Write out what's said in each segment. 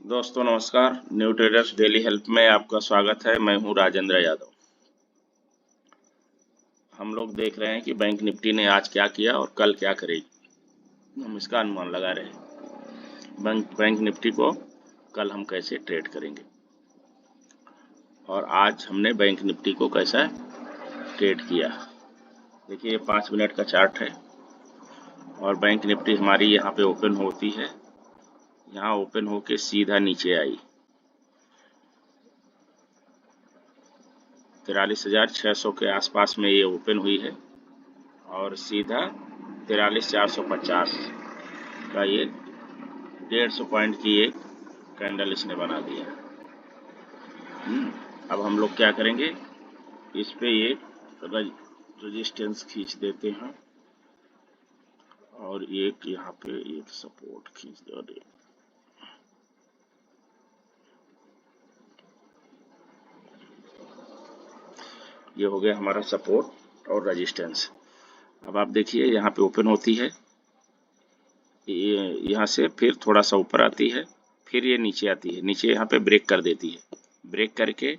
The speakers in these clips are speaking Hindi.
दोस्तों नमस्कार। न्यू ट्रेडर्स डेली हेल्प में आपका स्वागत है। मैं हूं राजेंद्र यादव। हम लोग देख रहे हैं कि बैंक निफ्टी ने आज क्या किया और कल क्या करेगी। हम इसका अनुमान लगा रहे हैं बैंक निफ्टी को कल हम कैसे ट्रेड करेंगे और आज हमने बैंक निफ्टी को कैसा ट्रेड किया। देखिए ये 5 मिनट का चार्ट है और बैंक निफ्टी हमारी यहाँ पे ओपन होती है। यहाँ ओपन होके सीधा नीचे आई 43,600 के आसपास में ये ओपन हुई है और सीधा 43,450 का ये 150 पॉइंट की एक कैंडल इसने बना दिया। अब हम लोग क्या करेंगे, इस पे ये रेजिस्टेंस खींच देते हैं और एक यहाँ पे एक सपोर्ट खींच दे। ये हो गया हमारा सपोर्ट और रेजिस्टेंस। अब आप देखिए यहाँ पे ओपन होती है, यहाँ से फिर थोड़ा सा ऊपर आती है, फिर ये नीचे आती है, नीचे यहाँ पे ब्रेक कर देती है, ब्रेक करके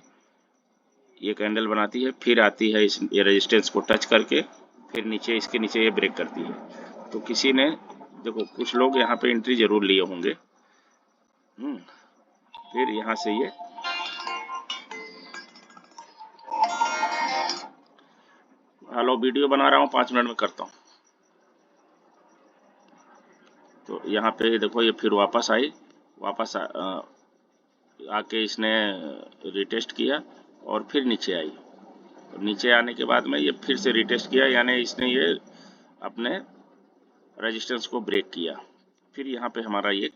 ये कैंडल बनाती है, फिर आती है इस ये रेजिस्टेंस को टच करके, फिर नीचे इसके नीचे ये ब्रेक करती है। तो किसी ने देखो कुछ लोग यहाँ पे एंट्री जरूर लिए होंगे। फिर यहाँ से ये हेलो वीडियो बना रहा हूँ, 5 मिनट में करता हूँ। तो यहाँ पे देखो ये फिर वापस आई, वापस आके इसने रिटेस्ट किया और फिर नीचे आई। नीचे आने के बाद में ये फिर से रिटेस्ट किया, यानी इसने ये अपने रेजिस्टेंस को ब्रेक किया। फिर यहाँ पे हमारा ये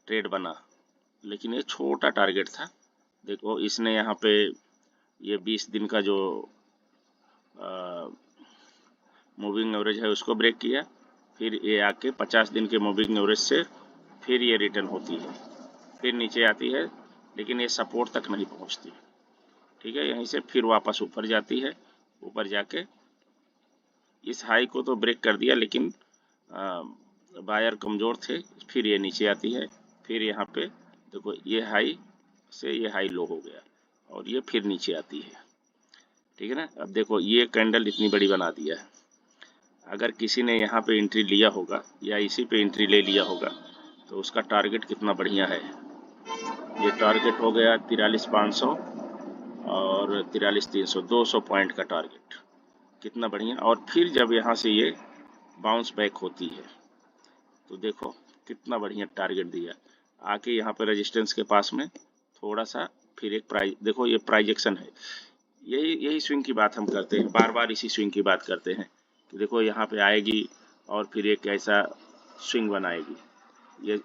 ट्रेड बना, लेकिन ये छोटा टारगेट था। देखो इसने यहाँ पे ये 20 दिन का जो मूविंग एवरेज है उसको ब्रेक किया, फिर ये आके 50 दिन के मूविंग एवरेज से फिर ये रिटर्न होती है, फिर नीचे आती है, लेकिन ये सपोर्ट तक नहीं पहुँचती। ठीक है, यहीं से फिर वापस ऊपर जाती है, ऊपर जाके इस हाई को तो ब्रेक कर दिया, लेकिन बायर कमज़ोर थे, फिर ये नीचे आती है, फिर यहाँ पे देखो ये हाई से ये हाई लो हो गया और ये फिर नीचे आती है। ठीक है ना। अब देखो ये कैंडल इतनी बड़ी बना दिया है। अगर किसी ने यहाँ पे एंट्री लिया होगा या इसी पे एंट्री ले लिया होगा तो उसका टारगेट कितना बढ़िया है। ये टारगेट हो गया 43,500 और 43,300, 200 पॉइंट का टारगेट, कितना बढ़िया। और फिर जब यहाँ से ये बाउंस बैक होती है तो देखो कितना बढ़िया टारगेट दिया, आके यहाँ पे रेजिस्टेंस के पास में थोड़ा सा फिर एक प्राइस, देखो ये प्राइस एक्शन है। यही स्विंग की बात हम करते हैं, बार बार इसी स्विंग की बात करते हैं कि देखो यहाँ पे आएगी और फिर एक ऐसा स्विंग बनाएगी।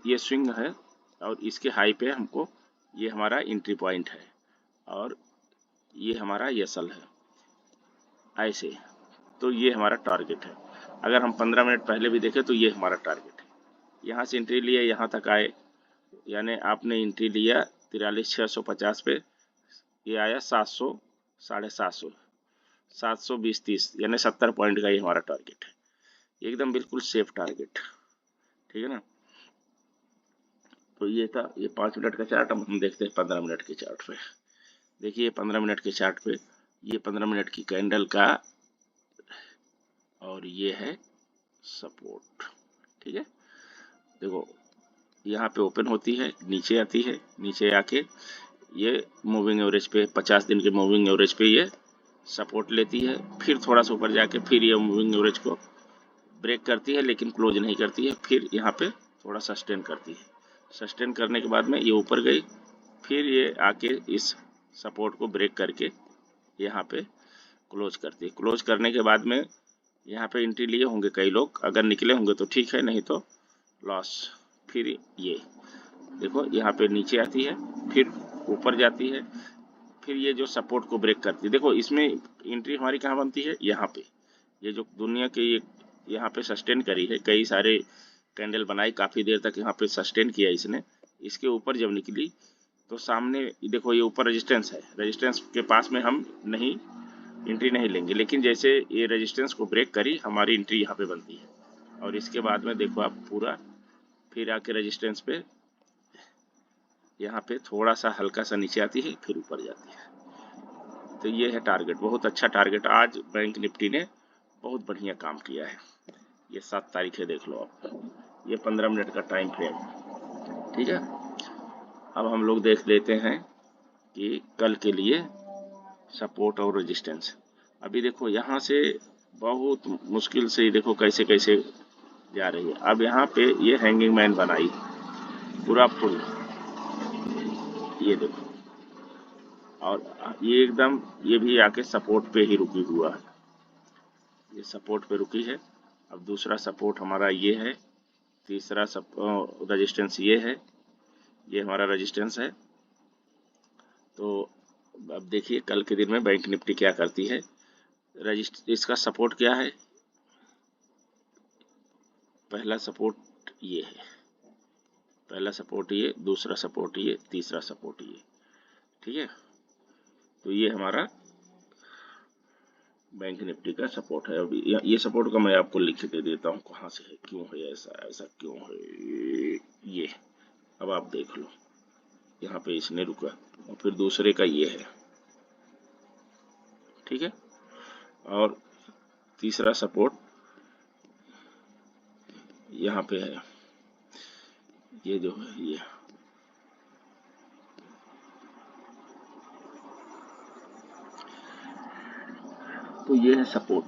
ये स्विंग है और इसके हाई पे हमको ये हमारा एंट्री पॉइंट है और ये हमारा एसल है ऐसे। तो ये हमारा टारगेट है। अगर हम 15 मिनट पहले भी देखें तो ये हमारा टारगेट है। यहाँ से एंट्री लिए यहाँ तक आए, यानी आपने एंट्री लिया 43,650 पे, ये आया 700, 750, 720, 30, यानी 70 पॉइंट का ये हमारा टारगेट है, एकदम बिल्कुल सेफ टारगेट। ठीक है ना। तो ये था ये 5 मिनट का चार्ट। अब हम देखते हैं 15 मिनट के चार्ट पे। देखिए 15 मिनट के चार्ट पे ये 15 मिनट की कैंडल का और ये है सपोर्ट। ठीक है, देखो यहाँ पे ओपन होती है, नीचे आती है, नीचे आके ये मूविंग एवरेज पे 50 दिन के मूविंग एवरेज पे ये सपोर्ट लेती है, फिर थोड़ा सा ऊपर जाके फिर ये मूविंग एवरेज को ब्रेक करती है, लेकिन क्लोज नहीं करती है, फिर यहाँ पे थोड़ा सस्टेन करती है। सस्टेन करने के बाद में ये ऊपर गई, फिर ये आके इस सपोर्ट को ब्रेक करके यहाँ पे क्लोज करती है। क्लोज करने के बाद में यहाँ पे एंट्री लिए होंगे कई लोग, अगर निकले होंगे तो ठीक है, नहीं तो लॉस। फिर ये देखो यहाँ पे नीचे आती है, फिर ऊपर जाती है, फिर ये जो सपोर्ट को ब्रेक करती है। देखो इसमें एंट्री हमारी कहाँ बनती है, यहाँ पे। ये जो दुनिया के ये यहाँ पे सस्टेन करी है, कई सारे कैंडल बनाई, काफ़ी देर तक यहाँ पे सस्टेन किया इसने। इसके ऊपर जब निकली तो सामने देखो ये ऊपर रेजिस्टेंस है, रेजिस्टेंस के पास में हम नहीं एंट्री नहीं लेंगे, लेकिन जैसे ये रेजिस्टेंस को ब्रेक करी हमारी एंट्री यहाँ पे बनती है। और इसके बाद में देखो आप पूरा फिर आके रेजिस्टेंस पे यहाँ पे थोड़ा सा हल्का सा नीचे आती है, फिर ऊपर जाती है। तो ये है टारगेट, बहुत अच्छा टारगेट। आज बैंक निफ्टी ने बहुत बढ़िया काम किया है। ये 7 तारीख है, देख लो आप, ये 15 मिनट का टाइम फ्रेम, ठीक है। अब हम लोग देख लेते हैं कि कल के लिए सपोर्ट और रेजिस्टेंस। अभी देखो यहाँ से बहुत मुश्किल से देखो कैसे कैसे जा रही है। अब यहाँ पे ये हैंगिंग मैन बनाई पूरा फुल, ये देखो, और ये एकदम ये भी आके सपोर्ट पे ही रुकी हुआ है, ये सपोर्ट पे रुकी है। अब दूसरा सपोर्ट हमारा ये है, तीसरा रेजिस्टेंस ये है, ये हमारा रेजिस्टेंस है। तो अब देखिए कल के दिन में बैंक निफ्टी क्या करती है। इसका सपोर्ट क्या है, पहला सपोर्ट ये है, पहला सपोर्ट ये, दूसरा सपोर्ट ये, तीसरा सपोर्ट ये, ठीक है। तो ये हमारा बैंक निफ्टी का सपोर्ट है। अभी ये सपोर्ट का मैं आपको लिख के दे देता हूँ कहाँ से है, क्यों है ऐसा, ऐसा क्यों है ये। अब आप देख लो, यहाँ पे इसने रुका और फिर दूसरे का ये है, ठीक है। और तीसरा सपोर्ट यहाँ पे है, ये जो है ये, तो ये है सपोर्ट।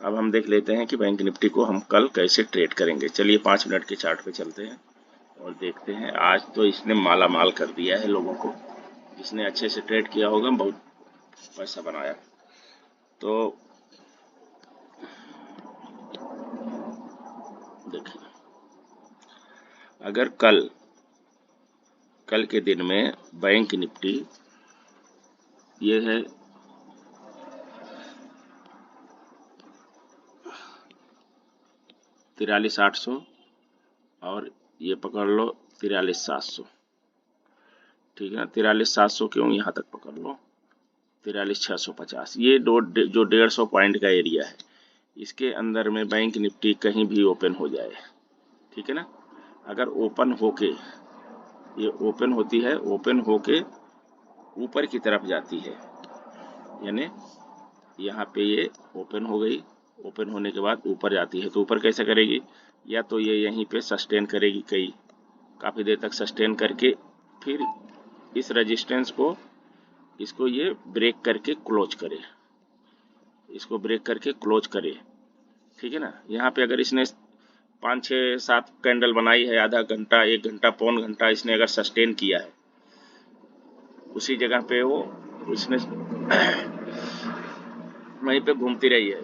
अब हम देख लेते हैं कि बैंक निफ्टी को हम कल कैसे ट्रेड करेंगे। चलिए 5 मिनट के चार्ट पे चलते हैं और देखते हैं। आज तो इसने माला माल कर दिया है लोगों को, जिसने अच्छे से ट्रेड किया होगा बहुत पैसा बनाया। तो देखिए, अगर कल के दिन में बैंक निफ्टी ये है 43,800 और ये पकड़ लो 43,700, ठीक है ना। 43,700 क्यों, यहाँ तक पकड़ लो 43,650, ये जो 150 पॉइंट का एरिया है, इसके अंदर में बैंक निफ्टी कहीं भी ओपन हो जाए, ठीक है ना। अगर ओपन होके, ये ओपन होती है, ओपन होके ऊपर की तरफ जाती है, यानी यहाँ पे ये ओपन हो गई, ओपन होने के बाद ऊपर जाती है, तो ऊपर कैसे करेगी, या तो ये यहीं पे सस्टेन करेगी, काफ़ी देर तक सस्टेन करके फिर इस रेजिस्टेंस को, इसको ये ब्रेक करके क्लोज करे, इसको ब्रेक करके क्लोज करे, ठीक है ना। यहाँ पे अगर इसने 5, 6, 7 कैंडल बनाई है, आधा घंटा, 1 घंटा, पौन घंटा इसने अगर सस्टेन किया है, उसी जगह पे वो इसने वहीं पे घूमती रही है,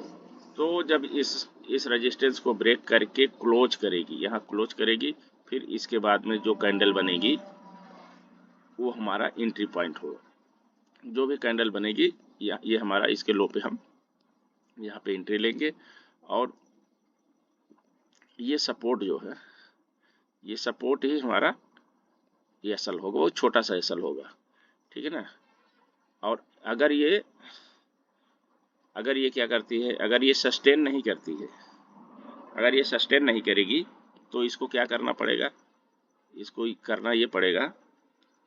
तो जब इस रेजिस्टेंस को ब्रेक करके क्लोज करेगी, यहाँ क्लोज करेगी, फिर इसके बाद में जो कैंडल बनेगी वो हमारा एंट्री पॉइंट होगा। जो भी कैंडल बनेगी ये हमारा, इसके लो पे हम यहाँ पे एंट्री लेंगे। और ये सपोर्ट जो है, ये सपोर्ट ही हमारा ये एसल होगा, वो छोटा सा एसल होगा, ठीक है ना। और अगर ये क्या करती है, अगर ये सस्टेन नहीं करती है, अगर ये सस्टेन नहीं करेगी, तो इसको क्या करना पड़ेगा, इसको करना ये पड़ेगा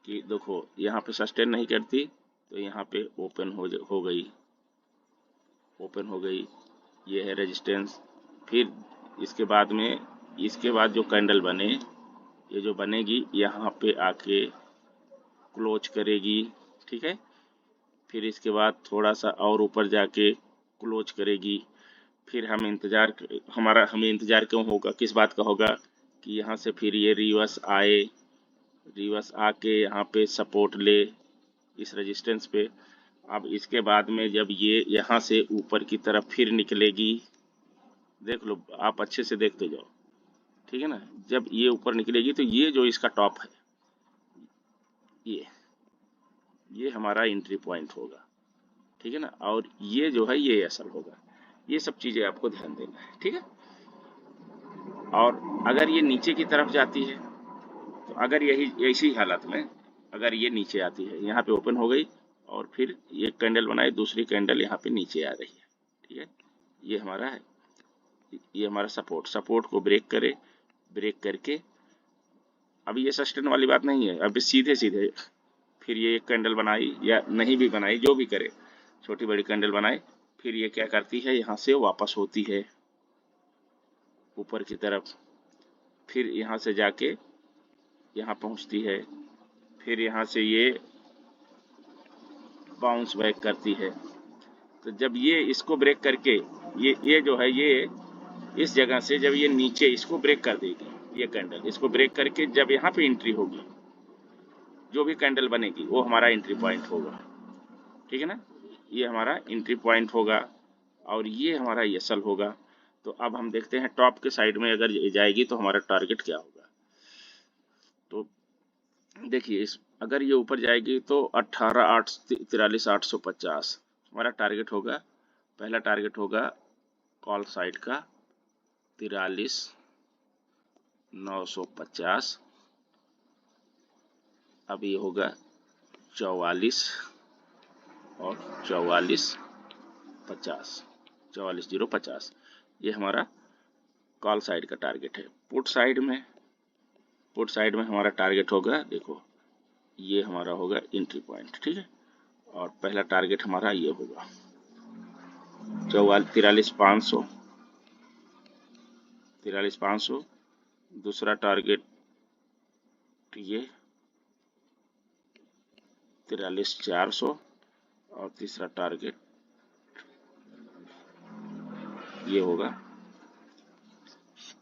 कि देखो यहाँ पे सस्टेन नहीं करती, तो यहाँ पे ओपन हो गई, ओपन हो गई, ये है रेजिस्टेंस। फिर इसके बाद में, इसके बाद जो कैंडल बने, ये जो बनेगी यहाँ पे आके क्लोज करेगी, ठीक है। फिर इसके बाद थोड़ा सा और ऊपर जाके क्लोज करेगी। फिर हमें इंतज़ार क्यों होगा, किस बात का होगा, कि यहाँ से फिर ये रिवर्स आए, रिवर्स आके यहाँ पे सपोर्ट ले इस रेजिस्टेंस पे। अब इसके बाद में जब ये यहाँ से ऊपर की तरफ फिर निकलेगी, देख लो आप अच्छे से देखते जाओ, ठीक है ना। जब ये ऊपर निकलेगी तो ये जो इसका टॉप है, ये हमारा एंट्री पॉइंट होगा, ठीक है ना। और ये जो है ये असल होगा। ये सब चीज़ें आपको ध्यान देना है, ठीक है। और अगर ये नीचे की तरफ जाती है, तो अगर यही ऐसी हालत में अगर ये नीचे आती है, यहाँ पे ओपन हो गई और फिर एक कैंडल बनाई, दूसरी कैंडल यहाँ पे नीचे आ रही है, ठीक है। ये हमारा है, ये हमारा सपोर्ट को ब्रेक करे, ब्रेक करके अभी ये सस्टेन वाली बात नहीं है, अभी सीधे सीधे फिर ये एक कैंडल बनाई या नहीं भी बनाई, जो भी करे, छोटी बड़ी कैंडल बनाए, फिर ये क्या करती है, यहाँ से वापस होती है ऊपर की तरफ, फिर यहाँ से जाके यहाँ पहुँचती है, फिर यहाँ से ये बाउंस बैक करती है। तो जब ये इसको ब्रेक करके ये जो है ये इस जगह से जब ये नीचे इसको ब्रेक कर देगी, ये कैंडल इसको ब्रेक करके जब यहाँ पे एंट्री होगी, जो भी कैंडल बनेगी वो हमारा एंट्री पॉइंट होगा, ठीक है ना। ये हमारा एंट्री पॉइंट होगा और ये हमारा एसएल होगा। तो अब हम देखते हैं टॉप के साइड में अगर ये जाएगी तो हमारा टारगेट क्या होगा। तो देखिए इस अगर ये ऊपर जाएगी तो 18,843,850 हमारा टारगेट होगा। पहला टारगेट होगा कॉल साइड का 43,950, अब ये होगा 44 और 44,50, 44,050, ये हमारा कॉल साइड का टारगेट है। पुट साइड में हमारा टारगेट होगा, देखो ये हमारा होगा एंट्री पॉइंट, ठीक है। और पहला टारगेट हमारा ये होगा 43,500, दूसरा टारगेट ये 43,400 और तीसरा टारगेट ये होगा,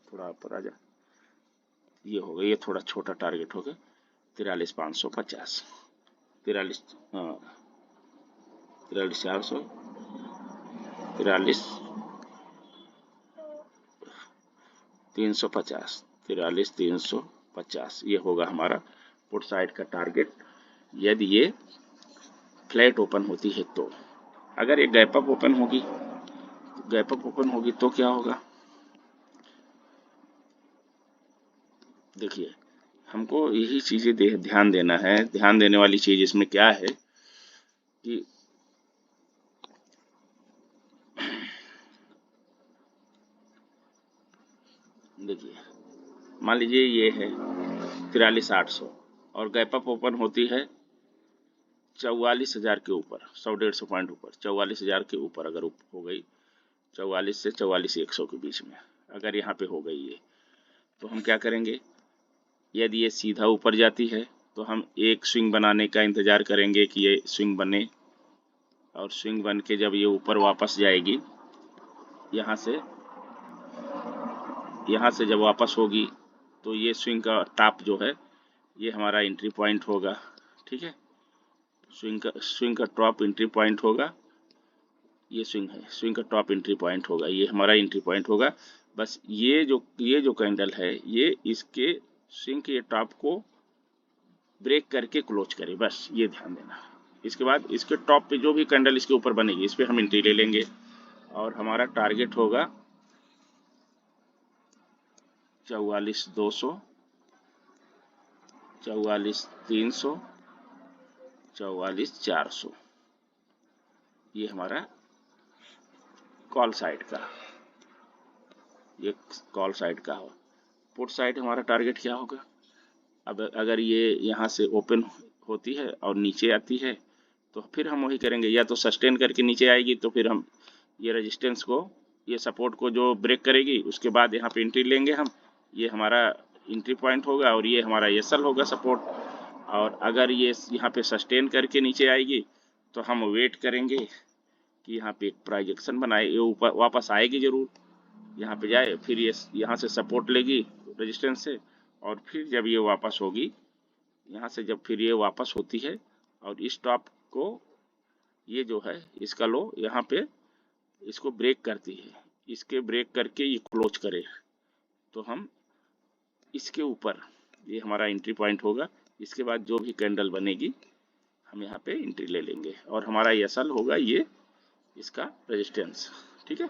थोड़ा ऊपर आ जा, ये होगा, ये थोड़ा छोटा टारगेट होगा 43,550, 43,400, 43,350, 43,350, ये होगा हमारा पुट साइड का टारगेट यदि ये फ्लैट ओपन होती है तो। अगर ये गैप अप ओपन होगी तो क्या होगा, देखिए हमको यही चीजें ध्यान देना है। ध्यान देने वाली चीज इसमें क्या है कि देखिए मान लीजिए ये है 43,800 और गैप अप ओपन होती है 44,000 के ऊपर, 100-150 पॉइंट ऊपर, 44,000 के ऊपर अगर हो गई, 44 से 44,100 के बीच में अगर यहाँ पे हो गई ये, तो हम क्या करेंगे, यदि ये सीधा ऊपर जाती है तो हम एक स्विंग बनाने का इंतजार करेंगे कि ये स्विंग बने, और स्विंग बन के जब ये ऊपर वापस जाएगी, यहाँ से जब वापस होगी तो ये स्विंग का टॉप जो है ये हमारा एंट्री पॉइंट होगा, ठीक है। स्विंग का टॉप एंट्री पॉइंट होगा, ये स्विंग का टॉप एंट्री पॉइंट होगा, ये हमारा एंट्री पॉइंट होगा। बस ये जो कैंडल है ये इसके स्विंग के टॉप को ब्रेक करके क्लोज करे, बस ये ध्यान देना। इसके बाद इसके टॉप पे जो भी कैंडल इसके ऊपर बनेगी इस पे हम एंट्री ले लेंगे और हमारा टारगेट होगा 44,200, 44,300, 44,400, ये हमारा कॉल साइड का, ये कॉल साइड का हो। पुट साइड हमारा टारगेट क्या होगा, अब अगर ये यहाँ से ओपन होती है और नीचे आती है तो फिर हम वही करेंगे, या तो सस्टेन करके नीचे आएगी तो फिर हम ये रेजिस्टेंस को, ये सपोर्ट को जो ब्रेक करेगी उसके बाद यहाँ पे एंट्री लेंगे हम, ये हमारा एंट्री पॉइंट होगा और ये हमारा एसएल होगा सपोर्ट। और अगर ये यहाँ पे सस्टेन करके नीचे आएगी तो हम वेट करेंगे कि यहाँ पे एक प्रोजेक्शन बनाए, ये ऊपर वापस आएगी जरूर, यहाँ पे जाए, फिर ये यहाँ से सपोर्ट लेगी रेजिस्टेंस से, और फिर जब ये वापस होगी यहाँ से, जब फिर ये वापस होती है और इस टॉप को ये जो है इसका लो यहाँ पे इसको ब्रेक करती है, इसके ब्रेक करके ये क्लोज करे तो हम इसके ऊपर, ये हमारा एंट्री पॉइंट होगा। इसके बाद जो भी कैंडल बनेगी हम यहाँ पे एंट्री ले लेंगे और हमारा एसएल होगा ये इसका रेजिस्टेंस, ठीक है।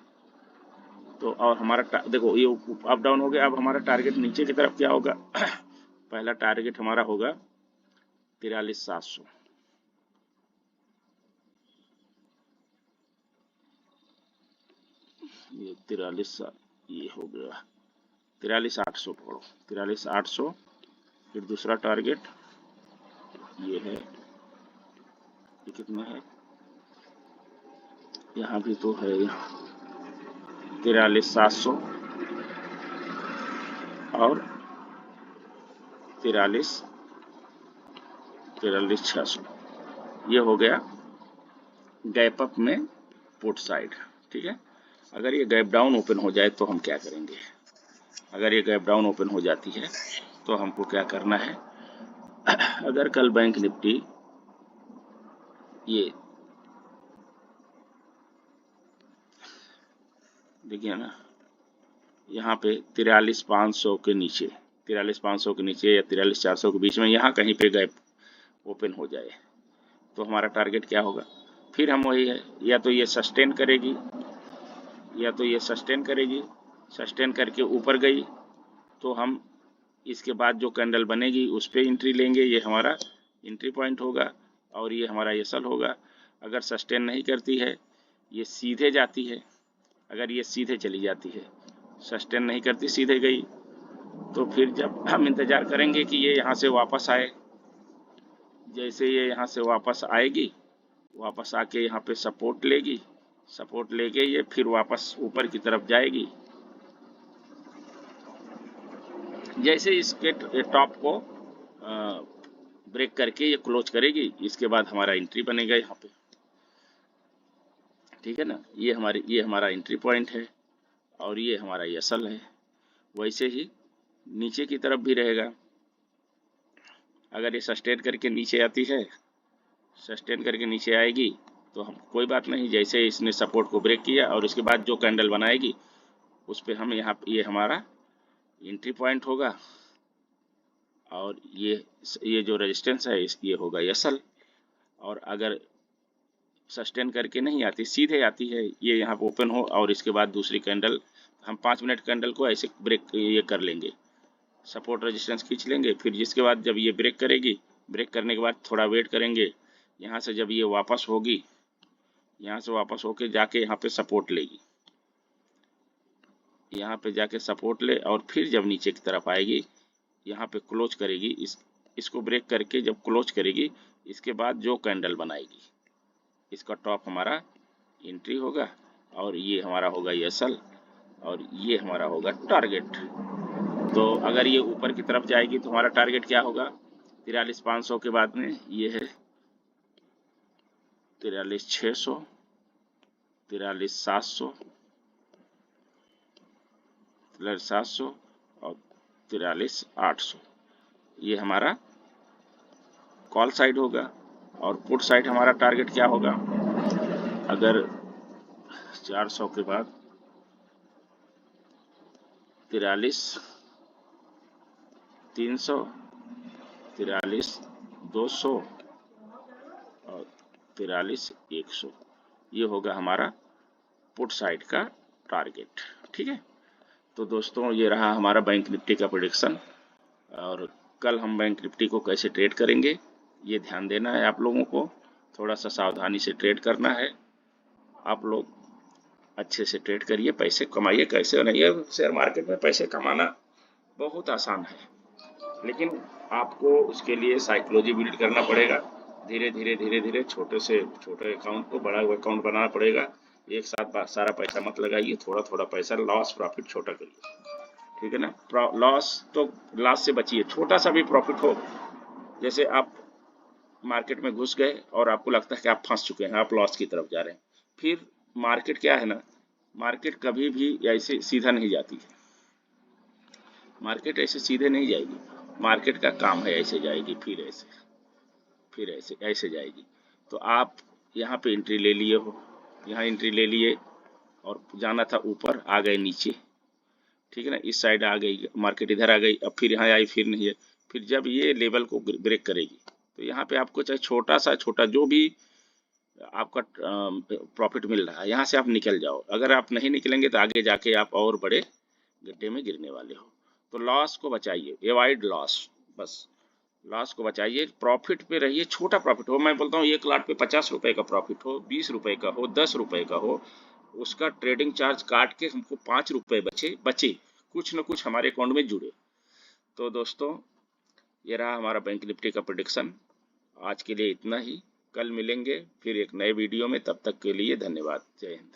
तो और हमारा देखो ये अप डाउन हो गया, अब हमारा टारगेट नीचे की तरफ क्या होगा पहला टारगेट हमारा होगा 43,700, ये 43, ये हो गया 43,800 पकड़ो, 43,800 फिर दूसरा टारगेट ये है, ये कितना है, यहाँ भी तो है, 43,700 और 43,600। ये हो गया गैप अप में पुट साइड। ठीक है, अगर ये गैप डाउन ओपन हो जाए तो हम क्या करेंगे? अगर ये गैप डाउन ओपन हो जाती है तो हमको क्या करना है? अगर कल बैंक निफ्टी ये देखिए ना, यहाँ पे 43,500 के नीचे, 43,500 के नीचे या 43,400 के बीच में यहाँ कहीं पे गैप ओपन हो जाए तो हमारा टारगेट क्या होगा? फिर हम वही है, या तो ये सस्टेन करेगी, या तो ये सस्टेन करेगी, सस्टेन करके ऊपर गई तो हम इसके बाद जो कैंडल बनेगी उस पर एंट्री लेंगे, ये हमारा एंट्री पॉइंट होगा और ये हमारा एसएल होगा। अगर सस्टेन नहीं करती है, ये सीधे जाती है, अगर ये सीधे चली जाती है, सस्टेन नहीं करती, सीधे गई, तो फिर जब हम इंतज़ार करेंगे कि ये यहाँ से वापस आए, जैसे ये यहाँ से वापस आएगी, वापस आके यहाँ पे सपोर्ट लेगी, सपोर्ट लेके ये फिर वापस ऊपर की तरफ जाएगी, जैसे इसके टॉप को ब्रेक करके ये क्लोज करेगी, इसके बाद हमारा एंट्री बनेगा यहाँ पे। ठीक है ना, ये हमारा एंट्री पॉइंट है और ये हमारा एसएल है। वैसे ही नीचे की तरफ भी रहेगा, अगर ये सस्टेन करके नीचे आती है, सस्टेन करके नीचे आएगी तो हम कोई बात नहीं, जैसे इसने सपोर्ट को ब्रेक किया और उसके बाद जो कैंडल बनाएगी उस पर हम यहाँ, ये हमारा एंट्री पॉइंट होगा और ये जो रेजिस्टेंस है ये होगा एसएल। और अगर सस्टेन करके नहीं आती, सीधे आती है, ये यहाँ पे ओपन हो और इसके बाद दूसरी कैंडल, हम 5 मिनट कैंडल को ऐसे ब्रेक ये कर लेंगे, सपोर्ट रेजिस्टेंस खींच लेंगे, फिर जिसके बाद जब ये ब्रेक करेगी, ब्रेक करने के बाद थोड़ा वेट करेंगे, यहाँ से जब ये वापस होगी, यहाँ से वापस होके जाके यहाँ पे सपोर्ट लेगी, यहाँ पे जाके सपोर्ट ले और फिर जब नीचे की तरफ आएगी यहाँ पे क्लोज करेगी, इसको ब्रेक करके जब क्लोज करेगी, इसके बाद जो कैंडल बनाएगी इसका टॉप हमारा एंट्री होगा और ये हमारा होगा एसएल और ये हमारा होगा टारगेट। तो अगर ये ऊपर की तरफ जाएगी तो हमारा टारगेट क्या होगा? 43,500 के बाद में ये है 43,600, 43,700, 43,700 और 43,800। ये हमारा कॉल साइड होगा और पुट साइड हमारा टारगेट क्या होगा? अगर 400 के बाद 43,300, 43,200 और 43,100, ये होगा हमारा पुट साइड का टारगेट। ठीक है, तो दोस्तों ये रहा हमारा बैंक निफ्टी का प्रेडिक्शन और कल हम बैंक निफ्टी को कैसे ट्रेड करेंगे ये ध्यान देना है आप लोगों को, थोड़ा सा सावधानी से ट्रेड करना है। आप लोग अच्छे से ट्रेड करिए, पैसे कमाइए। कैसे नहीं है, शेयर मार्केट में पैसे कमाना बहुत आसान है, लेकिन आपको उसके लिए साइकोलॉजी बिल्ड करना पड़ेगा। धीरे धीरे छोटे से छोटे अकाउंट को बड़ा अकाउंट बनाना पड़ेगा। एक साथ सारा पैसा मत लगाइए, थोड़ा थोड़ा पैसा, लॉस प्रॉफिट छोटा करिए। ठीक है ना, लॉस से बचिए, छोटा सा भी प्रॉफिट हो। जैसे आप मार्केट में घुस गए और आपको लगता है कि आप फंस चुके हैं, आप लॉस की तरफ जा रहे हैं, फिर मार्केट क्या है ना, मार्केट कभी भी ऐसे सीधा नहीं जाती है, मार्केट ऐसे सीधे नहीं जाएगी, मार्केट का काम है ऐसे जाएगी, फिर ऐसे जाएगी। तो आप यहाँ पे एंट्री ले लिए हो, यहाँ एंट्री ले लिए और जाना था ऊपर, आ गए नीचे। ठीक है ना, इस साइड आ गई मार्केट, इधर आ गई, अब फिर यहाँ आई, फिर नहीं है, फिर जब ये लेवल को ब्रेक करेगी तो यहाँ पे आपको चाहे छोटा जो भी आपका प्रॉफिट मिल रहा है, यहाँ से आप निकल जाओ। अगर आप नहीं निकलेंगे तो आगे जाके आप और बड़े गड्ढे में गिरने वाले हो। तो लॉस को बचाइए, एवॉइड लॉस, बस लॉस को बचाइए, प्रॉफिट पे रहिए। छोटा प्रॉफिट हो, मैं बोलता हूँ 1 लाख पे 50 रुपए का प्रॉफिट हो, 20 रुपए का हो, 10 रुपए का हो, उसका ट्रेडिंग चार्ज काट के हमको 5 रुपए बचे, कुछ न कुछ हमारे अकाउंट में जुड़े। तो दोस्तों ये रहा हमारा बैंक निफ्टी का प्रेडिक्शन। आज के लिए इतना ही, कल मिलेंगे फिर एक नए वीडियो में, तब तक के लिए धन्यवाद। जय हिंद।